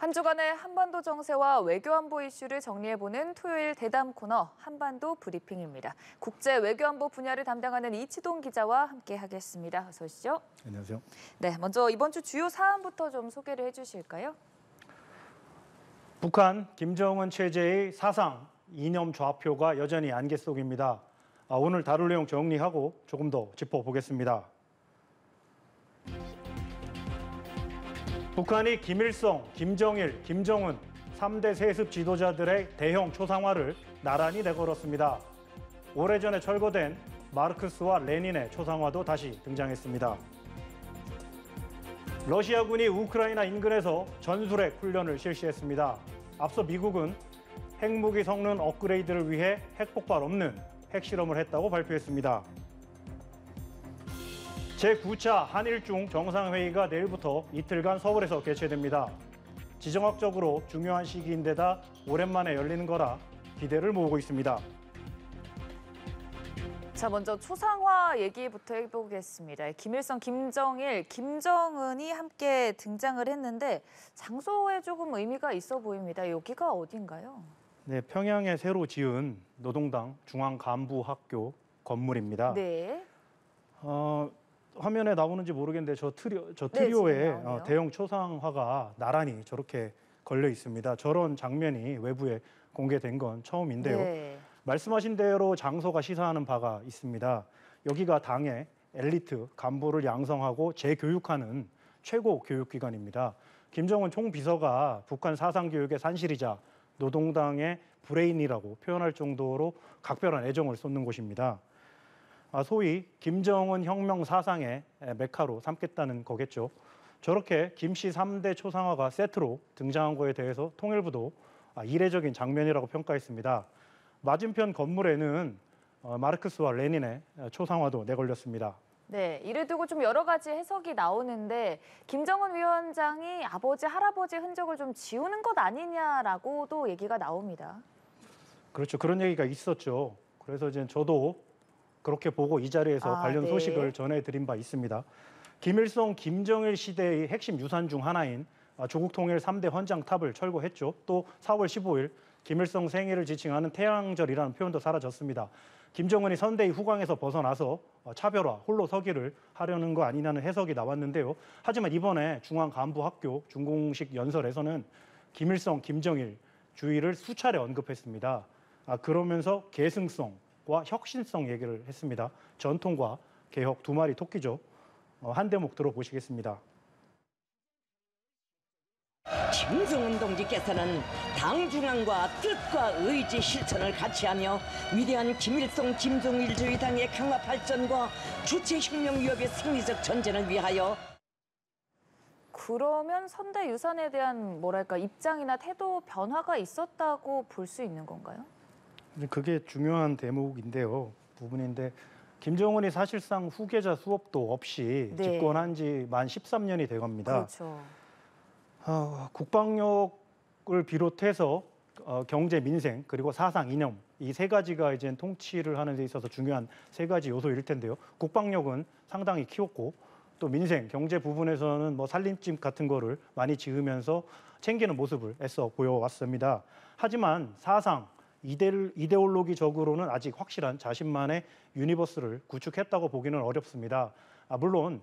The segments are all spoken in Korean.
한 주간의 한반도 정세와 외교안보 이슈를 정리해보는 토요일 대담 코너 한반도 브리핑입니다. 국제 외교안보 분야를 담당하는 이치동 기자와 함께하겠습니다. 어서 오시죠. 안녕하세요. 네, 먼저 이번 주 주요 사안부터 좀 소개를 해주실까요? 북한 김정은 체제의 사상, 이념 좌표가 여전히 안개 속입니다. 오늘 다룰 내용 정리하고 조금 더 짚어보겠습니다. 북한이 김일성, 김정일, 김정은 3대 세습 지도자들의 대형 초상화를 나란히 내걸었습니다. 오래전에 철거된 마르크스와 레닌의 초상화도 다시 등장했습니다. 러시아군이 우크라이나 인근에서 전술핵 훈련을 실시했습니다. 앞서 미국은 핵무기 성능 업그레이드를 위해 핵폭발 없는 핵실험을 했다고 발표했습니다. 제9차 한일중 정상회의가 내일부터 이틀간 서울에서 개최됩니다. 지정학적으로 중요한 시기인데다 오랜만에 열리는 거라 기대를 모으고 있습니다. 자, 먼저 초상화 얘기부터 해보겠습니다. 김일성, 김정일, 김정은이 함께 등장을 했는데 장소에 조금 의미가 있어 보입니다. 여기가 어딘가요? 네, 평양에 새로 지은 노동당 중앙간부학교 건물입니다. 네. 화면에 나오는지 모르겠는데 저 트리오에 대형 초상화가 나란히 저렇게 걸려 있습니다. 저런 장면이 외부에 공개된 건 처음인데요. 네. 말씀하신 대로 장소가 시사하는 바가 있습니다. 여기가 당의 엘리트 간부를 양성하고 재교육하는 최고 교육기관입니다. 김정은 총비서가 북한 사상교육의 산실이자 노동당의 브레인이라고 표현할 정도로 각별한 애정을 쏟는 곳입니다. 소위 김정은 혁명 사상의 메카로 삼겠다는 거겠죠. 저렇게 김씨 3대 초상화가 세트로 등장한 거에 대해서 통일부도 이례적인 장면이라고 평가했습니다. 맞은편 건물에는 마르크스와 레닌의 초상화도 내걸렸습니다. 네, 이를 두고 좀 여러 가지 해석이 나오는데 김정은 위원장이 아버지, 할아버지 흔적을 좀 지우는 것 아니냐라고도 얘기가 나옵니다. 그렇죠. 그런 얘기가 있었죠. 그래서 이제 저도 그렇게 보고 이 자리에서 관련 소식을 전해드린 바 있습니다. 김일성, 김정일 시대의 핵심 유산 중 하나인 조국 통일 3대 헌장탑을 철거했죠. 또 4월 15일 김일성 생일을 지칭하는 태양절이라는 표현도 사라졌습니다. 김정은이 선대의 후광에서 벗어나서 차별화, 홀로 서기를 하려는 거 아니냐는 해석이 나왔는데요. 하지만 이번에 중앙간부학교 준공식 연설에서는 김일성, 김정일 주의를 수차례 언급했습니다. 그러면서 계승성과 혁신성 얘기를 했습니다. 전통과 개혁 두 마리 토끼죠. 한 대목 들어보시겠습니다. 김정은 동지께서는 당 중앙과 뜻과 의지 실천을 같이하며 위대한 김일성 김정일주의 당의 강화 발전과 주체혁명 위협의 승리적 전쟁을 위하여. 그러면 선대 유산에 대한 뭐랄까 입장이나 태도 변화가 있었다고 볼 수 있는 건가요? 그게 중요한 대목인데요. 부분인데 김정은이 사실상 후계자 수업도 없이 집권한 지 만 13년이 돼갑니다. 그렇죠. 국방력을 비롯해서 경제, 민생, 그리고 사상, 이념 이 세 가지가 이제 통치를 하는 데 있어서 중요한 세 가지 요소일 텐데요. 국방력은 상당히 키웠고 또 민생, 경제 부분에서는 뭐 살림집 같은 거를 많이 지으면서 챙기는 모습을 애써 보여왔습니다. 하지만 사상, 이데올로기적으로는 아직 확실한 자신만의 유니버스를 구축했다고 보기는 어렵습니다. 물론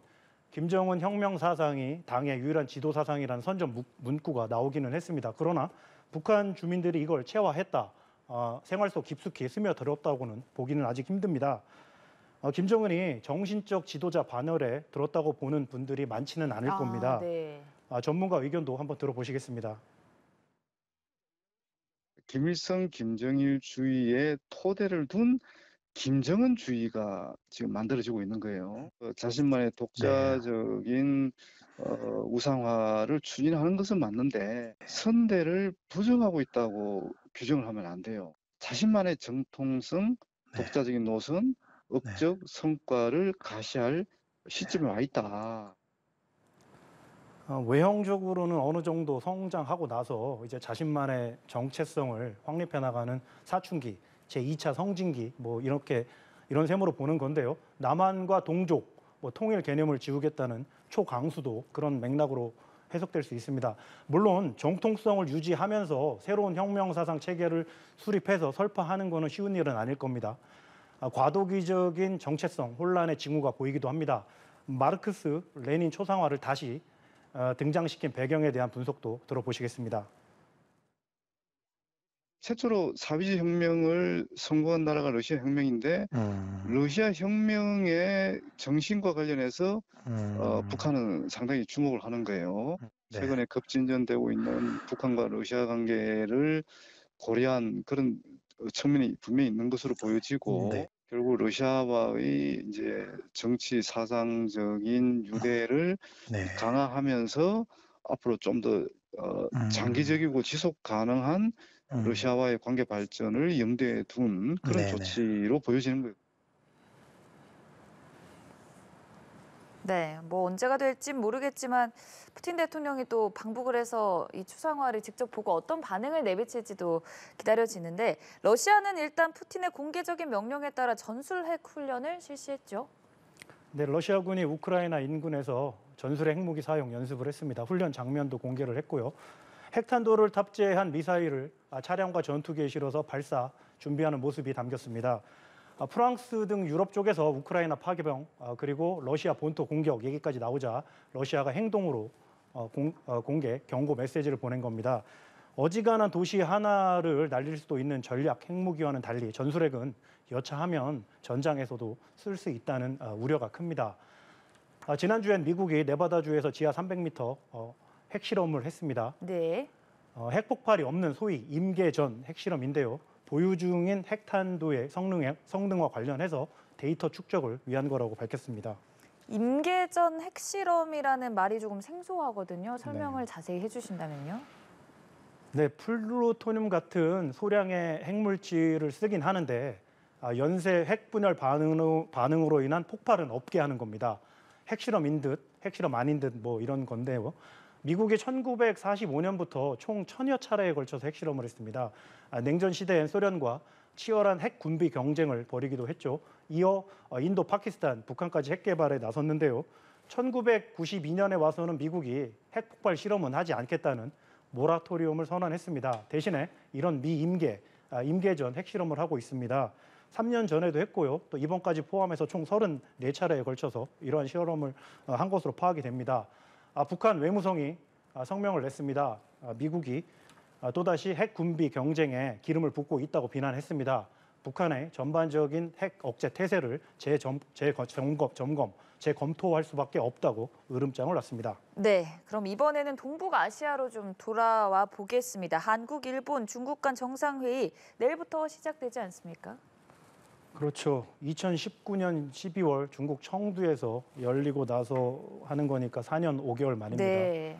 김정은 혁명 사상이 당의 유일한 지도 사상이라는 선전 문구가 나오기는 했습니다. 그러나 북한 주민들이 이걸 체화했다, 생활 속 깊숙이 스며들었다고는 보기는 아직 힘듭니다. 김정은이 정신적 지도자 반열에 들었다고 보는 분들이 많지는 않을 겁니다. 네. 전문가 의견도 한번 들어보시겠습니다. 김일성, 김정일주의의 토대를 둔 김정은주의가 지금 만들어지고 있는 거예요. 자신만의 독자적인 우상화를 추진하는 것은 맞는데 선대를 부정하고 있다고 규정을 하면 안 돼요. 자신만의 정통성, 독자적인 노선, 업적 성과를 가시할 시점에 와 있다. 외형적으로는 어느 정도 성장하고 나서 이제 자신만의 정체성을 확립해 나가는 사춘기, 제2차 성징기 뭐 이런 셈으로 보는 건데요. 남한과 동족, 통일 개념을 지우겠다는 초강수도 그런 맥락으로 해석될 수 있습니다. 물론 정통성을 유지하면서 새로운 혁명사상 체계를 수립해서 설파하는 것은 쉬운 일은 아닐 겁니다. 과도기적인 정체성, 혼란의 징후가 보이기도 합니다. 마르크스, 레닌 초상화를 다시 등장시킨 배경에 대한 분석도 들어보시겠습니다. 최초로 사회주의 혁명을 성공한 나라가 러시아 혁명인데 러시아 혁명의 정신과 관련해서 북한은 상당히 주목을 하는 거예요. 네. 최근에 급진전되고 있는 북한과 러시아 관계를 고려한 그런 측면이 분명히 있는 것으로 보여지고 네. 결국 러시아와의 이제 정치 사상적인 유대를 네. 강화하면서 앞으로 좀 더 장기적이고 지속 가능한 러시아와의 관계 발전을 염두에 둔 그런 네네. 조치로 보여지는 거예요. 네, 뭐 언제가 될진 모르겠지만 푸틴 대통령이 또 방북을 해서 이 추상화를 직접 보고 어떤 반응을 내비칠지도 기다려지는데 러시아는 일단 푸틴의 공개적인 명령에 따라 전술핵 훈련을 실시했죠. 네, 러시아군이 우크라이나 인근에서 전술의 핵무기 사용 연습을 했습니다. 훈련 장면도 공개를 했고요. 핵탄두를 탑재한 미사일을 차량과 전투기에 실어서 발사 준비하는 모습이 담겼습니다. 프랑스 등 유럽 쪽에서 우크라이나 파괴병 그리고 러시아 본토 공격 얘기까지 나오자 러시아가 행동으로 공개 경고 메시지를 보낸 겁니다. 어지간한 도시 하나를 날릴 수도 있는 전략 핵무기와는 달리 전술핵은 여차하면 전장에서도 쓸 수 있다는 우려가 큽니다. 지난주엔 미국이 네바다주에서 지하 300m 핵실험을 했습니다. 네. 핵폭발이 없는 소위 임계전 핵실험인데요. 보유 중인 핵탄두의 성능과 관련해서 데이터 축적을 위한 거라고 밝혔습니다. 임계전 핵실험이라는 말이 조금 생소하거든요. 설명을 자세히 해주신다면요. 네, 플루토늄 같은 소량의 핵물질을 쓰긴 하는데 연쇄 핵분열 반응으로 인한 폭발은 없게 하는 겁니다. 핵실험인 듯, 핵실험 아닌 듯 뭐 이런 건데요. 미국이 1945년부터 총 1000여 차례에 걸쳐서 핵실험을 했습니다. 냉전 시대엔 소련과 치열한 핵 군비 경쟁을 벌이기도 했죠. 이어 인도, 파키스탄, 북한까지 핵 개발에 나섰는데요. 1992년에 와서는 미국이 핵 폭발 실험은 하지 않겠다는 모라토리움을 선언했습니다. 대신에 이런 임계전 핵실험을 하고 있습니다. 3년 전에도 했고요. 또 이번까지 포함해서 총 34차례에 걸쳐서 이러한 실험을 한 것으로 파악이 됩니다. 북한 외무성이 성명을 냈습니다. 미국이 또다시 핵 군비 경쟁에 기름을 붓고 있다고 비난했습니다. 북한의 전반적인 핵 억제 태세를 재검토할 수밖에 없다고 으름장을 놨습니다. 네, 그럼 이번에는 동북아시아로 좀 돌아와 보겠습니다. 한국, 일본, 중국 간 정상회의 내일부터 시작되지 않습니까? 그렇죠. 2019년 12월 중국 청두에서 열리고 나서 하는 거니까 4년 5개월 만입니다. 네.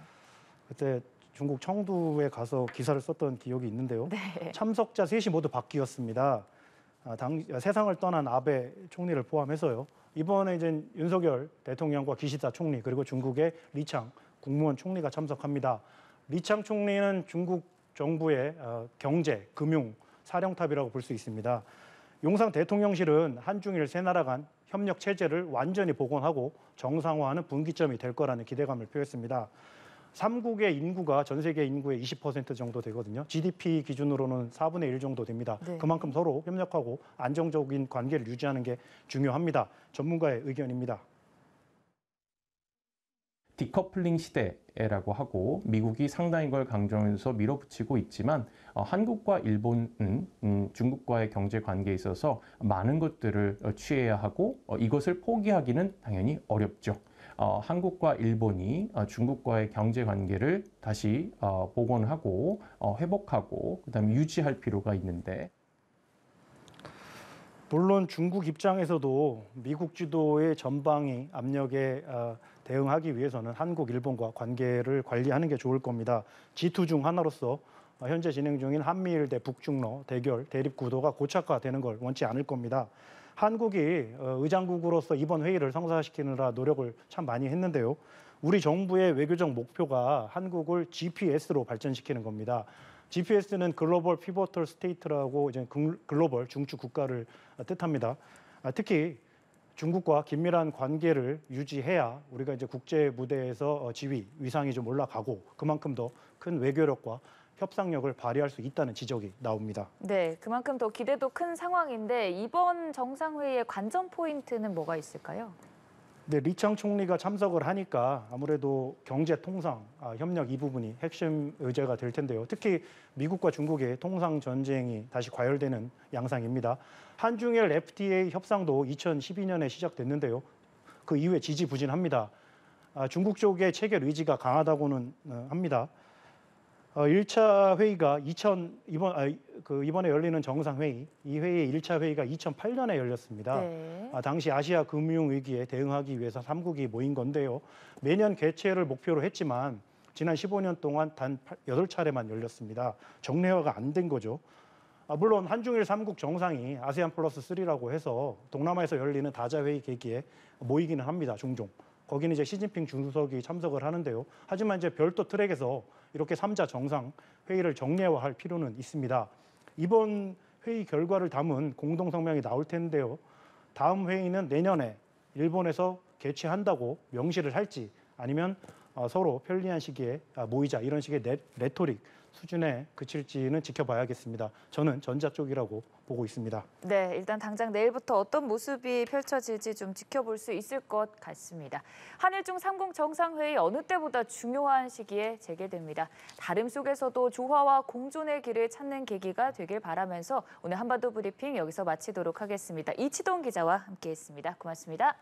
그때 중국 청두에 가서 기사를 썼던 기억이 있는데요. 네. 참석자 셋이 모두 바뀌었습니다. 세상을 떠난 아베 총리를 포함해서요. 이번에 이제 윤석열 대통령과 기시다 총리 그리고 중국의 리창 국무원 총리가 참석합니다. 리창 총리는 중국 정부의 경제, 금융 사령탑이라고 볼 수 있습니다. 용산 대통령실은 한중일 세 나라 간 협력 체제를 완전히 복원하고 정상화하는 분기점이 될 거라는 기대감을 표했습니다. 3국의 인구가 전 세계 인구의 20% 정도 되거든요. GDP 기준으로는 4분의 1 정도 됩니다. 네. 그만큼 서로 협력하고 안정적인 관계를 유지하는 게 중요합니다. 전문가의 의견입니다. 디커플링 시대라고 하고 미국이 상당히 걸 강조하면서 밀어붙이고 있지만 한국과 일본은 중국과의 경제 관계에 있어서 많은 것들을 취해야 하고 이것을 포기하기는 당연히 어렵죠. 한국과 일본이 중국과의 경제 관계를 다시 복원하고 회복하고 그다음에 유지할 필요가 있는데 물론 중국 입장에서도 미국 주도의 전방위 압력에 대응하기 위해서는 한국, 일본과 관계를 관리하는 게 좋을 겁니다. G2 중 하나로서 현재 진행 중인 한미일 대 북중러 대결, 대립 구도가 고착화되는 걸 원치 않을 겁니다. 한국이 의장국으로서 이번 회의를 성사시키느라 노력을 참 많이 했는데요. 우리 정부의 외교적 목표가 한국을 GPS로 발전시키는 겁니다. GPS는 글로벌 피보털 스테이트라고 이제 글로벌 중추 국가를 뜻합니다. 특히 중국과 긴밀한 관계를 유지해야 우리가 이제 국제 무대에서 지위, 위상이 좀 올라가고 그만큼 더 큰 외교력과 협상력을 발휘할 수 있다는 지적이 나옵니다. 네, 그만큼 더 기대도 큰 상황인데 이번 정상회의의 관전 포인트는 뭐가 있을까요? 네, 리창 총리가 참석을 하니까 아무래도 경제 통상 협력 이 부분이 핵심 의제가 될 텐데요. 특히 미국과 중국의 통상 전쟁이 다시 과열되는 양상입니다. 한중일 FTA 협상도 2012년에 시작됐는데요. 그 이후에 지지부진합니다. 중국 쪽의 체결 의지가 강하다고는 합니다. 1차 회의가 이번에 열리는 정상회의, 이 회의의 1차 회의가 2008년에 열렸습니다. 네. 당시 아시아 금융위기에 대응하기 위해서 3국이 모인 건데요. 매년 개최를 목표로 했지만 지난 15년 동안 단 8차례만 열렸습니다. 정례화가 안 된 거죠. 물론 한중일 3국 정상이 아세안 플러스 3라고 해서 동남아에서 열리는 다자회의 계기에 모이기는 합니다. 종종. 거기는 이제 시진핑 주석이 참석을 하는데요. 하지만 이제 별도 트랙에서 이렇게 3자 정상 회의를 정례화할 필요는 있습니다. 이번 회의 결과를 담은 공동 성명이 나올 텐데요. 다음 회의는 내년에 일본에서 개최한다고 명시를 할지 아니면 서로 편리한 시기에 모이자 이런 식의 레토릭 수준에 그칠지는 지켜봐야겠습니다. 저는 전자 쪽이라고 보고 있습니다. 네, 일단 당장 내일부터 어떤 모습이 펼쳐질지 좀 지켜볼 수 있을 것 같습니다. 한일중 3국 정상회의 어느 때보다 중요한 시기에 재개됩니다. 다름 속에서도 조화와 공존의 길을 찾는 계기가 되길 바라면서 오늘 한반도 브리핑 여기서 마치도록 하겠습니다. 이치동 기자와 함께했습니다. 고맙습니다.